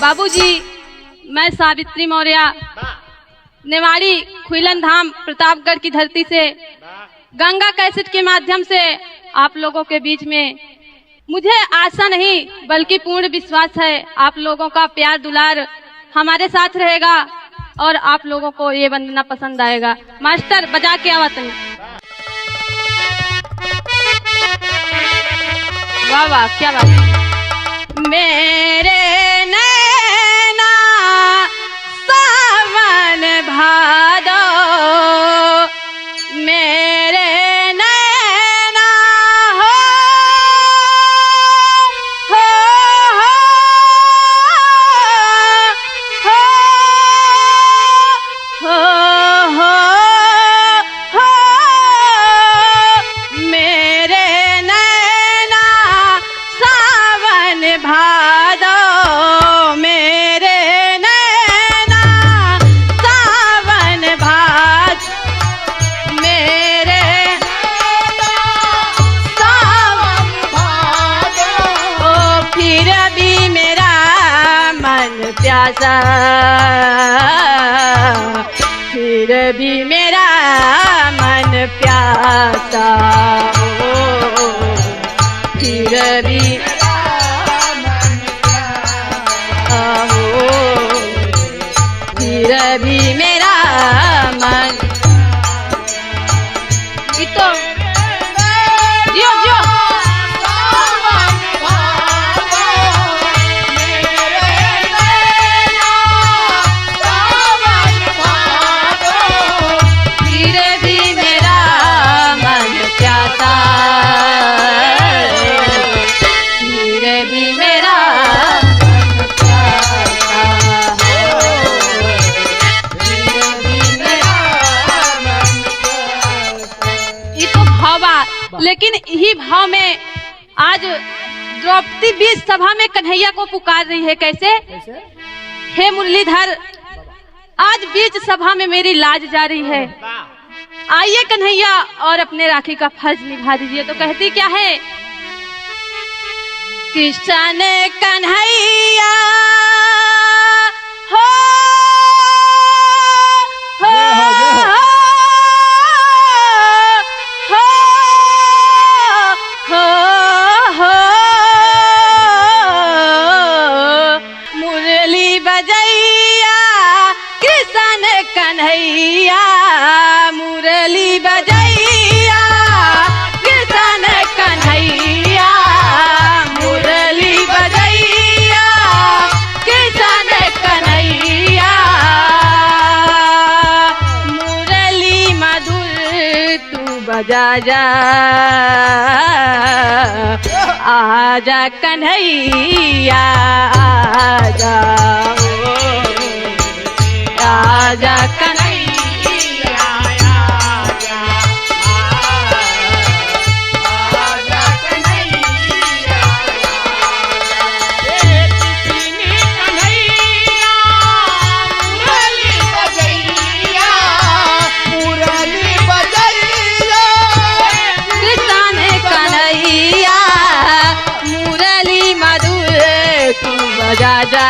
बाबूजी, मैं सावित्री मौर्य नेवाड़ी खुइलन धाम प्रतापगढ़ की धरती से गंगा कैसेट के माध्यम से आप लोगों के बीच में मुझे आशा नहीं बल्कि पूर्ण विश्वास है आप लोगों का प्यार दुलार हमारे साथ रहेगा और आप लोगों को ये वंदना पसंद आएगा। मास्टर बजा के आवाज नहीं। वाह वाह, क्या बात है। मेरे नैना सावन भादो, मेरे नैना हो मेरे नैना सावन भादो, मेरे नैना सावन भाद, मेरे सावन भादो, ओ फिर भी मेरा मन प्यासा, फिर भी मेरा मन प्यासा, ओ फिर भी फिर भी मेरा मन। तो जियो जियो फिर भी मेरा मन प्यासा, फिर भी मेरा लेकिन यही भाव में आज द्रौपदी बीच सभा में कन्हैया को पुकार रही है। कैसे? हे मुरलीधर, आज बीच सभा में मेरी लाज जा रही है, आइए कन्हैया और अपने राखी का फर्ज निभा दीजिए। तो कहती क्या है? कृष्ण कन्हैया हो, मुरली बजैया कृष्ण कन्हैया, मुरली बजैया कृष्ण कन्हैया, मुरली बजैया कृष्ण कन्हैया, मुरली मधुर तू बजा जा, आजा कन्हैया आजा, आजा कन्हैया आजा, आजा कन्हैया, कन्हैया मुरली बजैया, मुरली बजैया कृष्ण कन्हैया, मुरली मधुर तू बजा जा,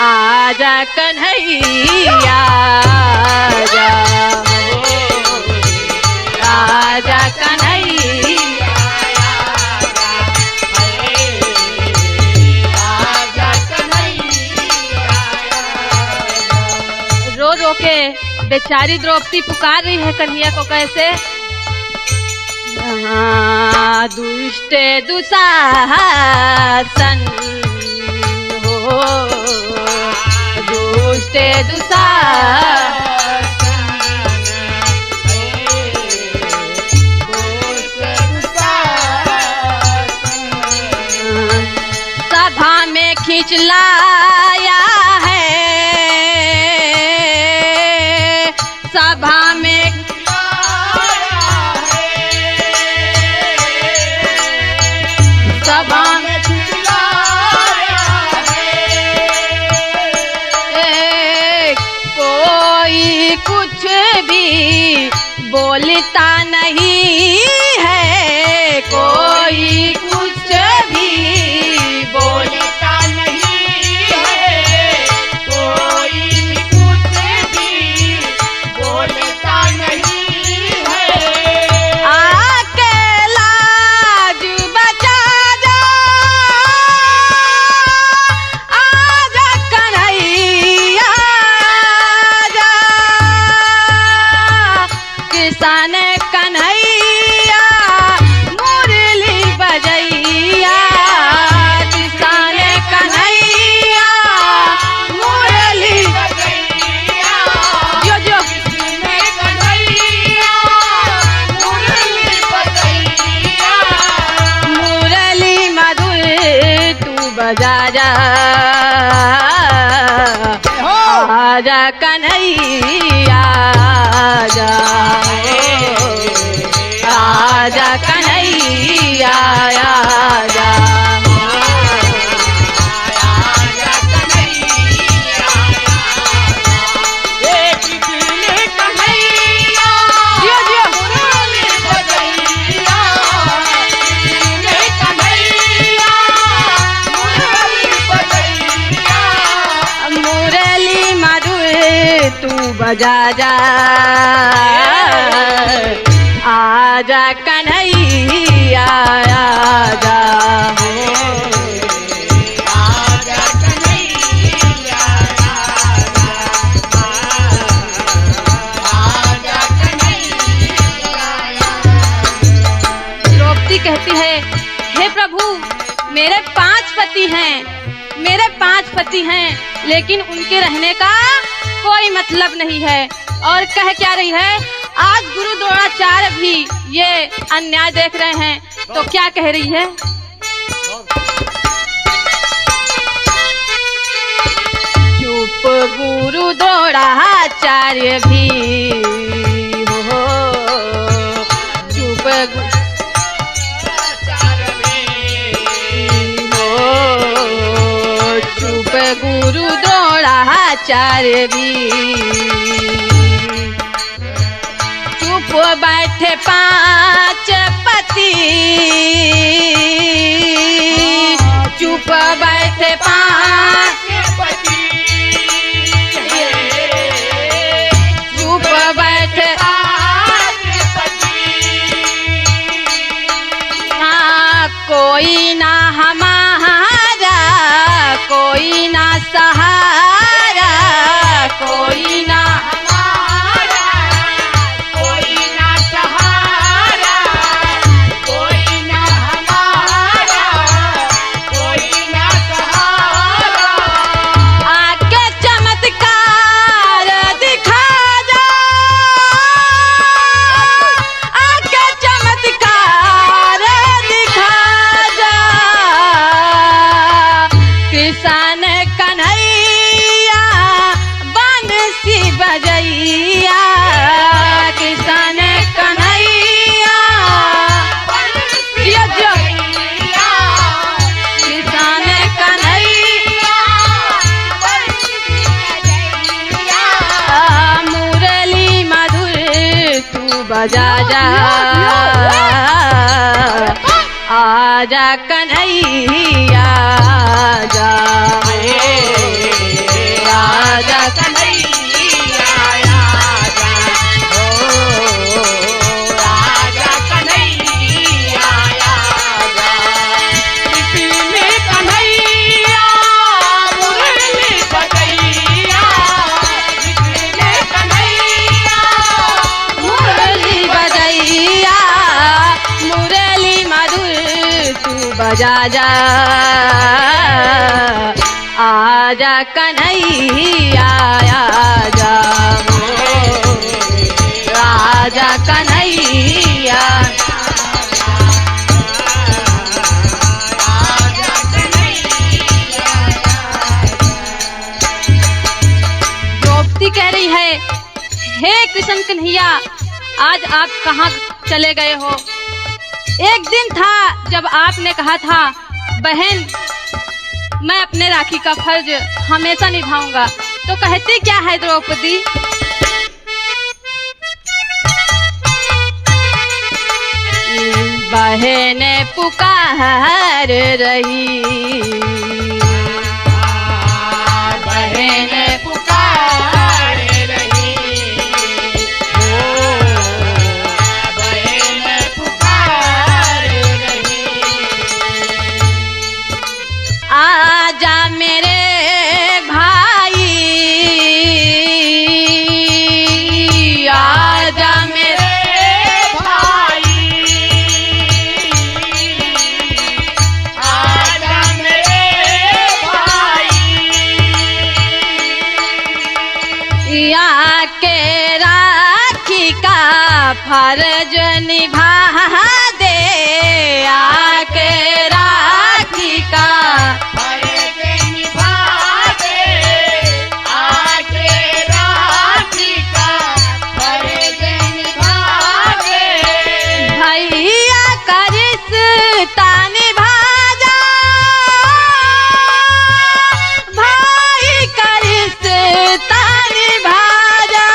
आजा कन्हैया आजा, आजा कन्हैया आजा कन्हैया। रो रो के बेचारी द्रौपदी पुकार रही है कन्हैया को। कैसे? दुष्ट दुशासन हो, दुष्ट दुशासन लाया है, सभा में सभा में कोई कुछ भी बोलता नहीं है, कोई कुछ भी बोलता नहीं है, कोई कुछ भी बोलता नहीं है। आके लाज बचा जा, आजा कन्हैया जा, किसान कन्हैया मुरली बजैया, किसान कन्हैया मुरली बजैया, जो जो कन्हैया मुरली बजैया, मुरली मधुर तू बजा जा, आजा कन्हैया आजा, आजा कन्हैया आजा, आजा कन्हैया, कन्हैया जियो जियो मुरली बजैया, कन्हैया मुरली बजैया, मुरली मधुर तू बजा जा, आजा कन्हैया आजा, आजा कन्हैया आजा कन्हैया। द्रौपदी कहती है, हे प्रभु मेरे 5 पति हैं, मेरे 5 पति हैं, लेकिन उनके रहने का कोई मतलब नहीं है। और कह क्या रही है, आज गुरु द्रोणाचार्य भी ये अन्याय देख रहे हैं, तो क्या कह रही है, चुप गुरु द्रोणाचार्य भी हो, चुप चुप गुरु द्रोणाचार्य भी, चुप बैठे 5 पति, चुप बैठे 5 पति, चुप बैठे 5 पति, हाँ कोई ना हमारा, कोई ना सहारा, कोई ना हमारा, कोई ना सहारा, कोई ना हमारा, कोई ना सहारा, आके चमत्कार दिखा जा, आके चमत्कार दिखा जा, किसान कन्हैया बंसी बजैया, किसान कन्हैया जियो जियो, किसान कन्हैया मुरली मधुर तू बजा जा, आजा कन्हैया आजा, आजा कन्हैया आजा, आजा कन्हैया आजा, कितने कन्हैया मुरली बजैया, कितने कन्हैया मुरली बजैया, मुरली मधुर तू बजा जा, आजा कन्हैया आजा, आजा कन्हैया, आजा कन्हैया। कन्हैया आज आप कहाँ चले गए हो? एक दिन था जब आपने कहा था बहन मैं अपने राखी का फर्ज हमेशा निभाऊंगा, तो कहती क्या है द्रौपदी? बहन पुकार रही, बहन पुकार रही, ओ बहन पुकार रही। आजा मेरे भाई, आजा मेरे या के राखी का फर्ज निभा दे, आके राखी का फर्ज निभा दे, आके राखी का फर्ज निभा दे। भैया का रिश्ता निभा जा, भाई का रिश्ता निभा जा।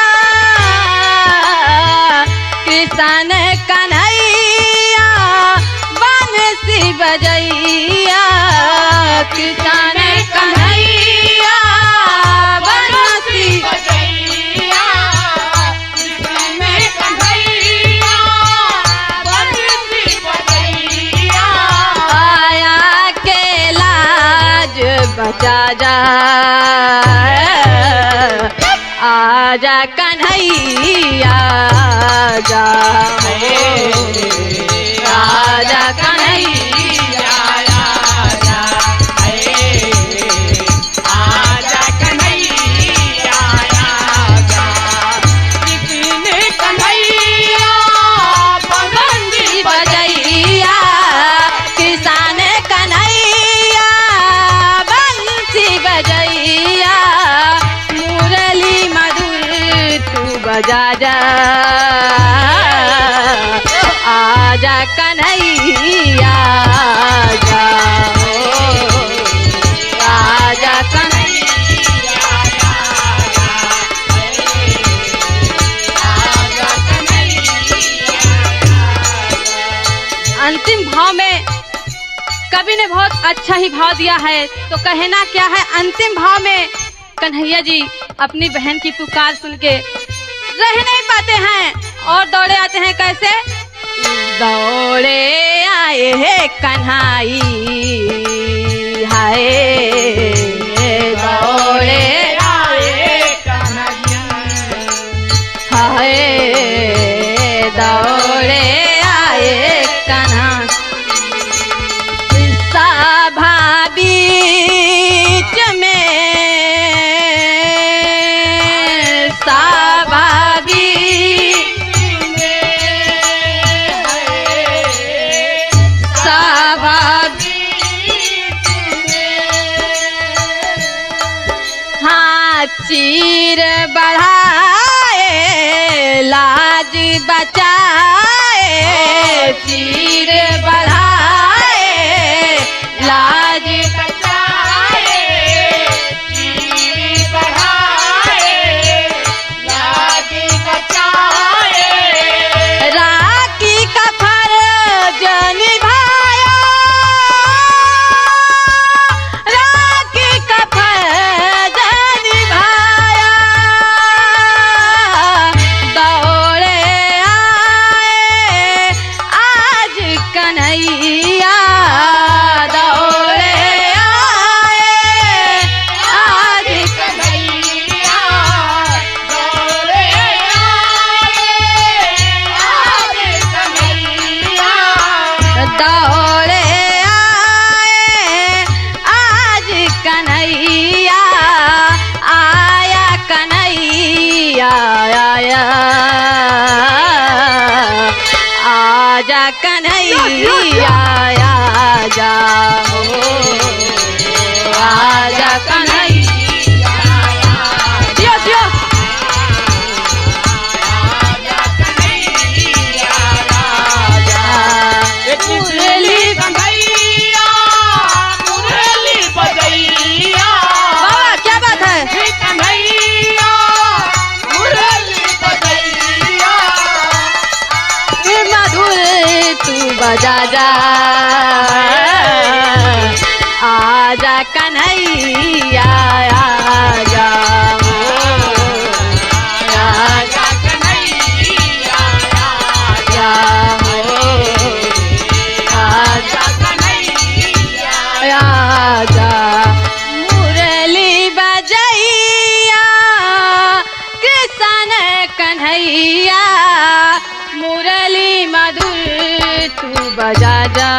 किसान कन्हैया बंसी बजैया, किसान कन्हैया बंसी बजैया, किसान कन्हैया बंसी बजैया। आया के लाज बचा जा, आजा कन्हैया जा, आजा कन्हैया आजा, आजा कन्हैया आजा। कितने कन्हैया बंसी बजैया, किसान कन्हैया बंसी बजैया। मुरली मधुर तू बजा जा, आजा कन्हैया जा, आजा कन्हैया आजा कन्हैया। अंतिम भाव में कवि ने बहुत अच्छा ही भाव दिया है, तो कहना क्या है? अंतिम भाव में कन्हैया जी अपनी बहन की पुकार सुन के रह नहीं पाते हैं और दौड़े आते हैं। कैसे? दौड़े आए है कन्हाई, हाय दौड़े आए कन्हैया, हाय दौड़े आए कन्हा। सभा बीच में, सभा बीच में, सभा हाँ चीर बढ़ाए लाज बचाए, चीर बढ़ाए लाज बचाए, चीर बढ़ाए, लाज बचाए। राखी का फर्ज निभाया, राखी का फर्ज निभाया। दौड़े आए आज कन्हैया, दौड़े आए आज कन्हैया दौड़े आए, आज कन्हैया दौड़े आए आज कन्हैया। आया कन्हैया आया, आजा कन्हैया आजा, आजा कन्हैया। दियो दियो मधुर तू बजा जा, आजा कन्हैया आजा, आजा कन्हैया आजा, आजा कन्हैया आजा। मुरली बजैया कृष्ण कन्हैया, मुरली मधुर तू बजा जा,